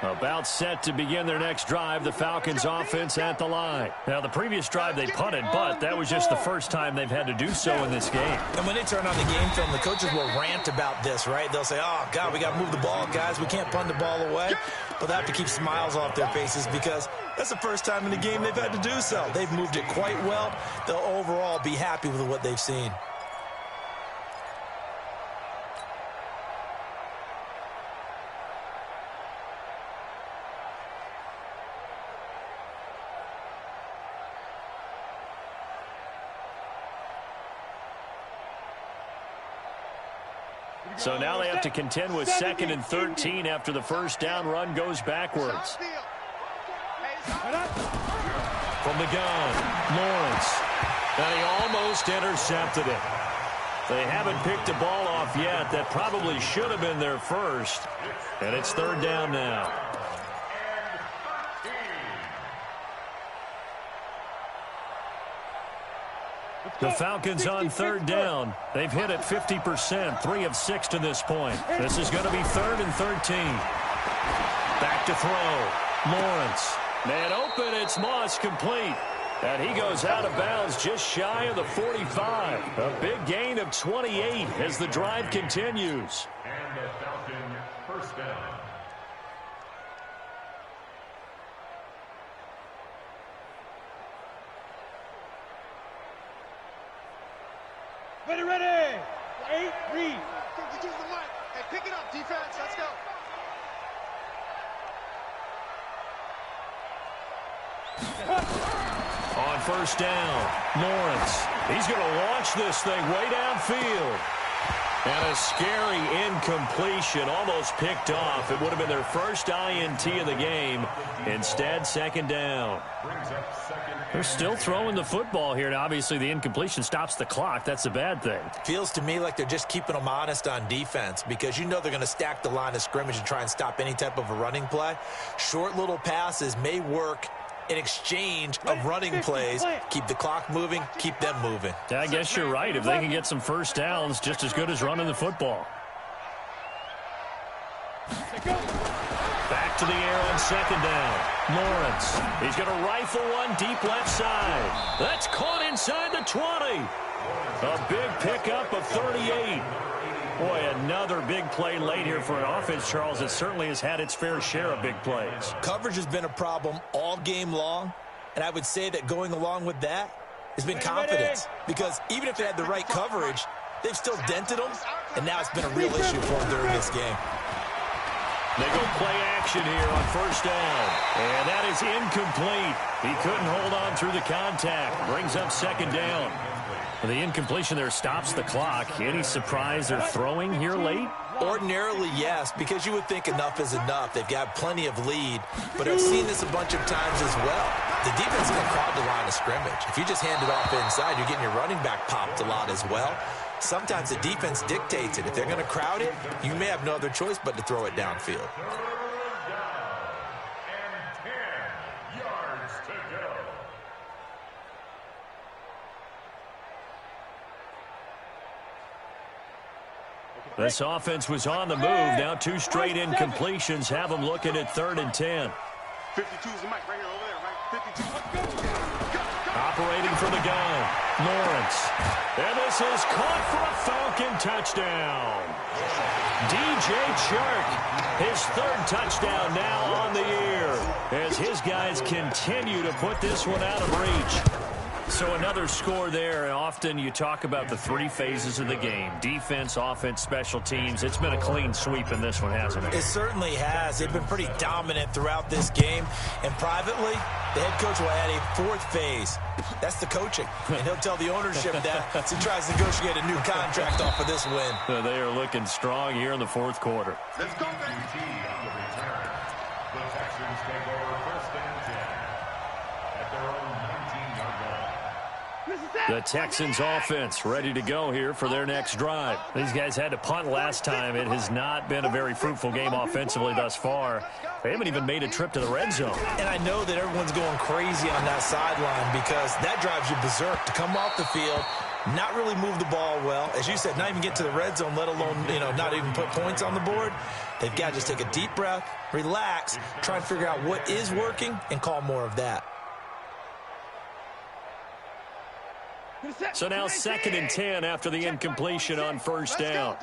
About set to begin their next drive, the Falcons offense at the line. Now, the previous drive they punted, but that was just the first time they've had to do so in this game. And when they turn on the game film, the coaches will rant about this, right? They'll say, oh, God, we got to move the ball, guys. We can't punt the ball away. But they have to keep smiles off their faces because that's the first time in the game they've had to do so. They've moved it quite well. They'll overall be happy with what they've seen. So now they have to contend with 2nd and 13 after the first down run goes backwards. From the gun, Lawrence. And he almost intercepted it. They haven't picked a ball off yet. That probably should have been their first. And it's 3rd down now. The Falcons on 3rd down. They've hit it 50%, 3 of 6 to this point. This is going to be 3rd and 13. Back to throw. Lawrence. Man open, it's Moss, complete. And he goes out of bounds just shy of the 45. A big gain of 28 as the drive continues. And the Falcon first down. Ready, ready. 8, read. 52's the mic. Hey, pick it up, defense. Let's go. On first down, Lawrence. He's going to launch this thing way downfield. And a scary incompletion, almost picked off. It would have been their first INT of the game. Instead, 2nd down. They're still throwing the football here. Now, obviously, the incompletion stops the clock. That's a bad thing. Feels to me like they're just keeping them honest on defense because you know they're going to stack the line of scrimmage and try and stop any type of a running play. Short little passes may work in exchange of running plays. Keep the clock moving, keep them moving. I guess you're right. If they can get some first downs, just as good as running the football. Back to the air on 2nd down. Lawrence. He's going to rifle one deep left side. That's caught inside the 20. A big pickup of 38. Boy, another big play late here for an offense, Charles. It certainly has had its fair share of big plays. Coverage has been a problem all game long, and I would say that going along with that has been confidence. Because even if they had the right coverage, they've still dented them, and now it's been a real issue for them during this game. They go play action here on first down. And that is incomplete. He couldn't hold on through the contact. Brings up 2nd down. The incompletion there stops the clock. Any surprise they're throwing here late? Ordinarily, yes, because you would think enough is enough. They've got plenty of lead, but I've seen this a bunch of times as well. The defense is going to crowd the line of scrimmage. If you just hand it off inside, you're getting your running back popped a lot as well. Sometimes the defense dictates it. If they're going to crowd it, you may have no other choice but to throw it downfield. This offense was on the move. Now 2 straight incompletions have them looking at 3rd and 10. 52's the mic right here over there, right? 52. Operating from the gun, Lawrence. And this is caught for a Falcon touchdown. DJ Chark, his 3rd touchdown now on the year as his guys continue to put this one out of reach. So another score there. Often you talk about the 3 phases of the game. Defense, offense, special teams. It's been a clean sweep in this one, hasn't it? It certainly has. They've been pretty dominant throughout this game. And privately, the head coach will add a 4th phase. That's the coaching. And he'll tell the ownership that as he tries to negotiate a new contract off of this win. They are looking strong here in the 4th quarter. Let's go, baby. The Texans take over 1st and 10 at their own 19-yard line. The Texans offense ready to go here for their next drive. These guys had to punt last time. It has not been a very fruitful game offensively thus far. They haven't even made a trip to the red zone. And I know that everyone's going crazy on that sideline because that drives you berserk to come off the field, not really move the ball well. As you said, not even get to the red zone, let alone, not even put points on the board. They've got to just take a deep breath, relax, try and figure out what is working and call more of that. So now 2nd and 10 after the incompletion on first down.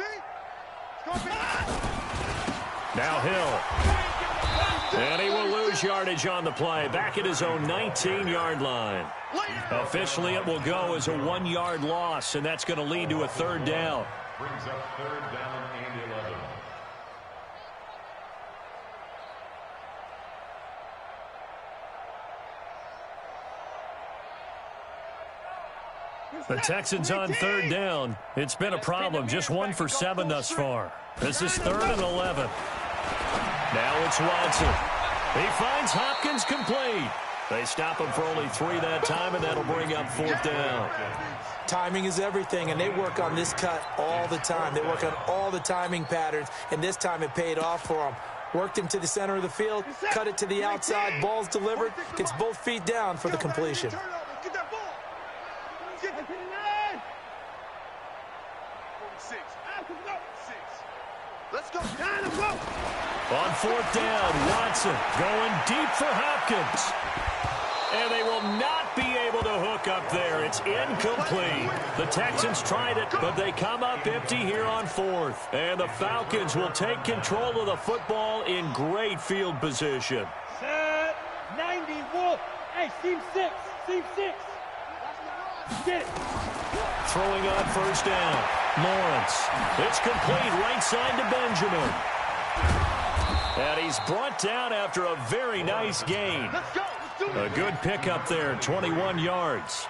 Now Hill. And he will lose yardage on the play. Back at his own 19-yard line. Officially, it will go as a 1-yard loss, and that's going to lead to a 3rd down. Brings up 3rd down and 11. The Texans on third down. It's been a problem. Just 1 for 7 thus far. This is 3rd and 11. Now it's Watson. He finds Hopkins complete. They stop him for only 3 that time, and that'll bring up 4th down. Timing is everything, and they work on this cut all the time. They work on all the timing patterns, and this time it paid off for them. Worked him to the center of the field, cut it to the outside, ball's delivered, gets both feet down for the completion. Get that ball. Get it. 46. Let's go. Let's go. On 4th down, Watson going deep for Hopkins. And they will not be able to hook up there. It's incomplete. The Texans tried it, but they come up empty here on 4th. And the Falcons will take control of the football in great field position. Set 90 Wolf. Hey, seam 6. Seam 6. Get it. Throwing on 1st down. Lawrence. It's complete right side to Benjamin. And he's brought down after a very nice gain. A good pickup there, 21 yards.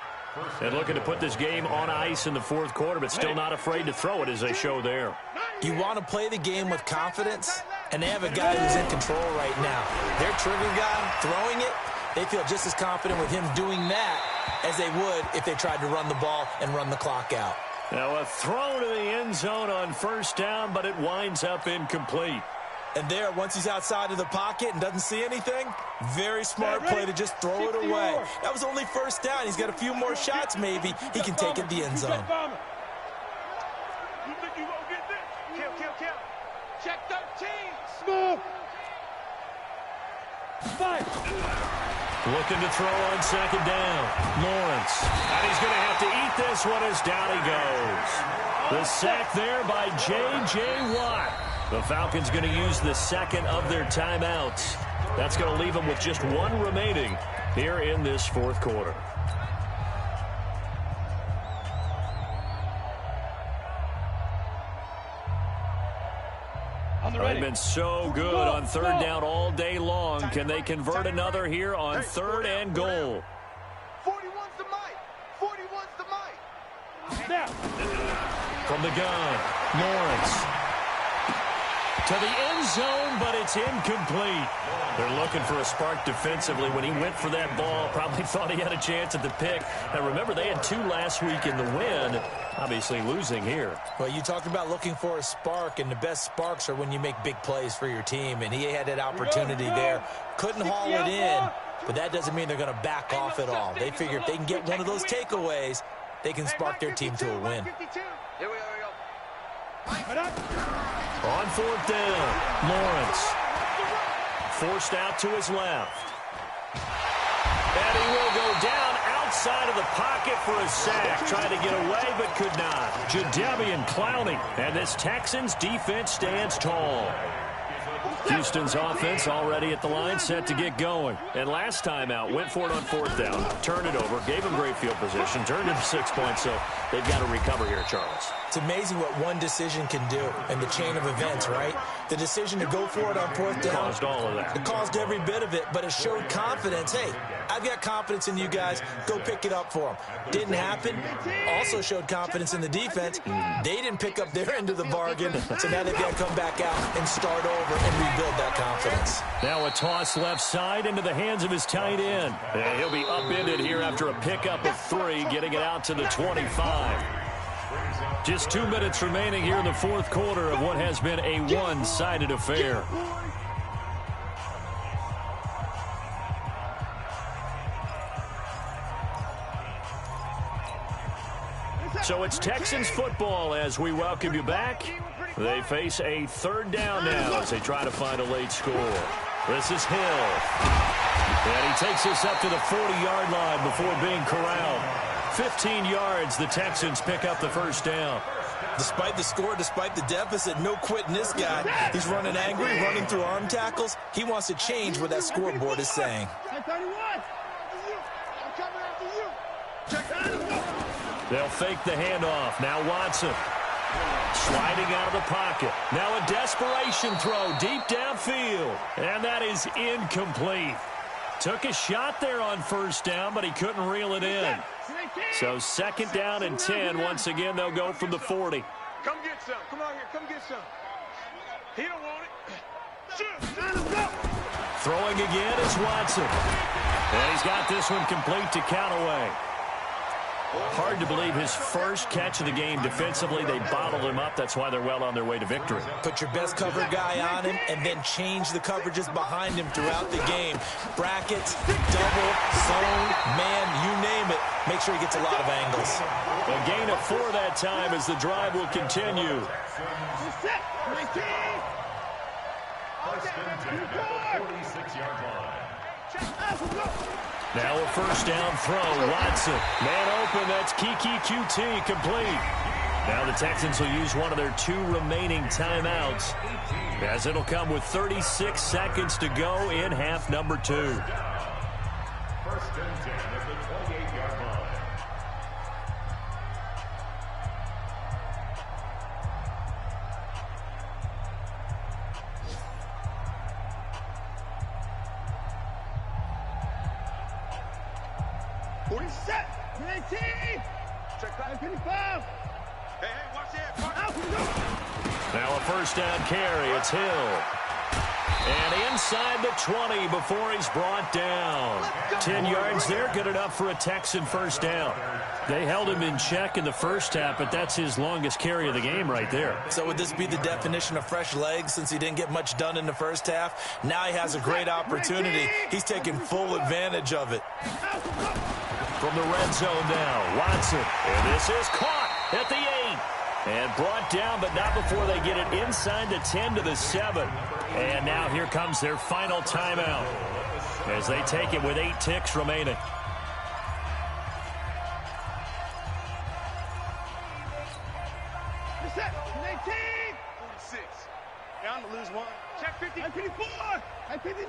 And looking to put this game on ice in the 4th quarter, but still not afraid to throw it as they show there. You want to play the game with confidence, and they have a guy who's in control right now. Their trigger guy throwing it, they feel just as confident with him doing that as they would if they tried to run the ball and run the clock out. Now a throw to the end zone on 1st down, but it winds up incomplete. And there, once he's outside of the pocket and doesn't see anything, very smart play to just throw it away. That was only 1st down. He's got a few more shots, maybe. He can take it the end zone. You think you gonna get this? Kill. Check 13. Smooth. 5. Looking to throw on 2nd down. Lawrence. And he's going to have to eat this one as down he goes. The sack there by J.J. Watt. The Falcons going to use the 2nd of their timeouts. That's going to leave them with just 1 remaining here in this 4th quarter. They've been so good on 3rd down all day long. Can they convert another here on 3rd and goal? 41's the mic. 41's the mic. Snap. From the gun, Lawrence. To the end zone, but it's incomplete. They're looking for a spark defensively. When he went for that ball, probably thought he had a chance at the pick. Now, remember, they had 2 last week in the win, obviously losing here. Well, you talked about looking for a spark, and the best sparks are when you make big plays for your team, and he had that opportunity there. Couldn't haul it in, but that doesn't mean they're going to back off at all. They figure if they can get one of those takeaways, they can spark their team to a win. Here we go. On 4th down, Lawrence. Forced out to his left. And he will go down outside of the pocket for a sack. Tried to get away, but could not. Jadeveon Clowney. And this Texans defense stands tall. Houston's offense already at the line, set to get going. And last time out, went for it on 4th down, turned it over, gave him great field position, turned it to 6 points, so they've got to recover here, Charles. It's amazing what one decision can do in the chain of events, right? The decision to go for it on 4th down. Caused all of that. It caused every bit of it, but it showed confidence. Hey, I've got confidence in you guys. Go pick it up for them. Didn't happen. Also showed confidence in the defense. They didn't pick up their end of the bargain, so now they've got to come back out and start over and rebuild that confidence. Now a toss left side into the hands of his tight end. And he'll be upended here after a pickup of 3, getting it out to the 25. Just 2 minutes remaining here in the 4th quarter of what has been a one-sided affair. So it's Texans football as we welcome you back. They face a 3rd down now as they try to find a late score. This is Hill. And he takes this up to the 40-yard line before being corralled. 15 yards, the Texans pick up the 1st down. Despite the score, despite the deficit, no quitting this guy. He's running angry, running through arm tackles. He wants to change what that scoreboard is saying. They'll fake the handoff. Now Watson. Sliding out of the pocket. Now a desperation throw deep downfield. And that is incomplete. Took a shot there on first down, but he couldn't reel it in. So second down and 10. Once again, they'll go from the 40. Come get some. Come on here. Come get some. He don't want it. Shoot. Let him go. Throwing again is Watson. And he's got this one complete to Callaway. Hard to believe his first catch of the game defensively. They bottled him up. That's why they're well on their way to victory. Put your best cover guy on him and then change the coverages behind him throughout the game. Brackets, double, zone, man, you name it. Make sure he gets a lot of angles. A gain of 4 that time as the drive will continue. Now a first down throw. Watson. Man open. That's Kiki QT complete. Now the Texans will use one of their 2 remaining timeouts, as it'll come with 36 seconds to go in half number 2. First and 10 at the 28-yard line. Set. 19. Check back. 55. Hey, watch that. Now a first down carry. It's Hill. And inside the 20 before he's brought down. 10 yards there, good enough for a Texan first down. They held him in check in the first half, but that's his longest carry of the game right there. So would this be the definition of fresh legs since he didn't get much done in the first half? Now he has a great opportunity. He's taking full advantage of it. From the red zone now, Watson. And this is caught at the 8. And brought down, but not before they get it inside the 10 to the 7. And now here comes their final timeout as they take it with 8 ticks remaining. Set. 19. 46. Down to lose 1. Check 50. 54. 59.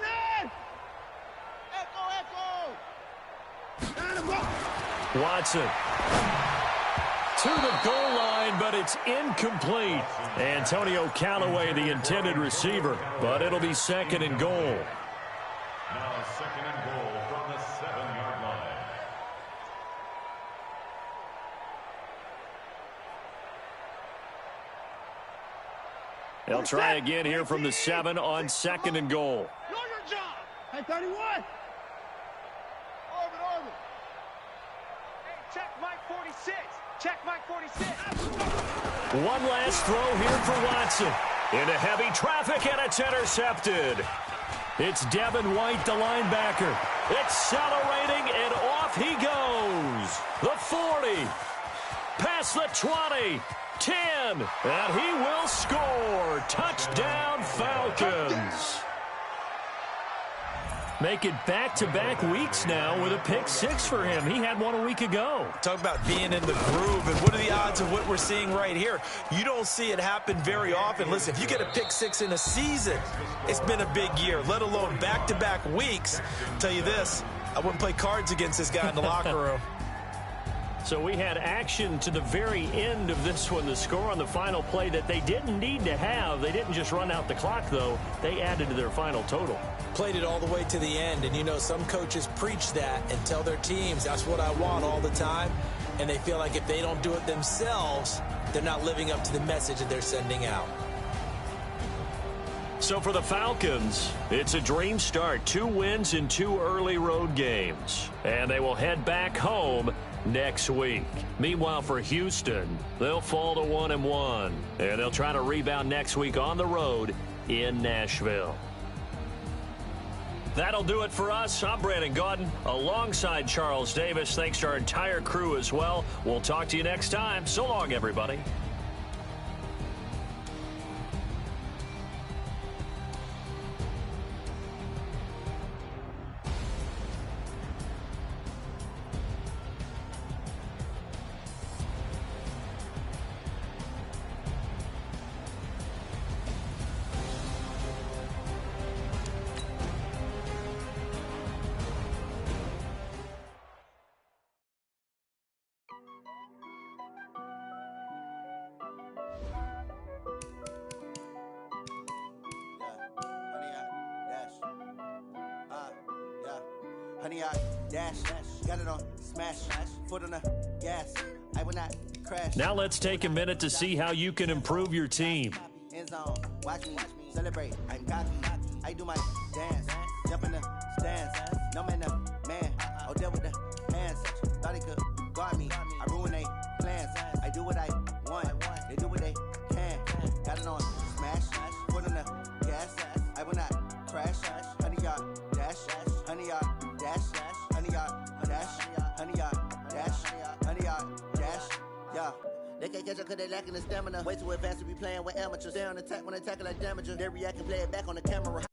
Echo. Watson to the goal line, but it's incomplete. Antonio Callaway, the intended receiver, but it'll be second and goal. Now second and goal from the 7-yard line. They'll try again here from the 7 on second and goal. Know your job. Hey, 31. Orbit. Hey, check Mike 46. Check Mike 46. One last throw here for Watson. Into heavy traffic, and it's intercepted. It's Devin White, the linebacker. Accelerating, and off he goes. The 40. Past the 20. 10. And he will score. Touchdown, Falcons. Make it back-to-back weeks now with a pick 6 for him. He had one a week ago. Talk about being in the groove, and what are the odds of what we're seeing right here? You don't see it happen very often. Listen, if you get a pick 6 in a season, it's been a big year, let alone back-to-back weeks. I'll tell you this, I wouldn't play cards against this guy in the locker room. So we had action to the very end of this one, the score on the final play that they didn't need to have. They didn't just run out the clock, though. They added to their final total. Played it all the way to the end, and you know some coaches preach that and tell their teams, that's what I want all the time, and they feel like if they don't do it themselves, they're not living up to the message that they're sending out. So for the Falcons, it's a dream start. 2 wins in 2 early road games, and they will head back home next week. Meanwhile, for Houston, they'll fall to 1-1, and they'll try to rebound next week on the road in Nashville. That'll do it for us. I'm Brandon Gaudin alongside Charles Davis. Thanks to our entire crew as well. We'll talk to you next time. So long, everybody. 100 yard dash. Got it on smash. Foot on the gas. I will not crash. Now let's take a minute to see how you can improve your team. End zone, watch me celebrate. I'm cocky. I do my dance. Jump in the stands. No man, man. I'll deal with the hands. Thought he could guard me. I ruin they plans. I do what I want. They do what they can. Got it on smash. Foot on the gas. I will not crash. 100 yard dash. 100 yard dash. 100 yard dash. 100 yard dash. 100 yard dash. Yeah. They can't catch up cause they lacking the stamina. Way too advanced to be playing with amateurs. Stay on attack when they tackle like damager. They react and play it back on the camera.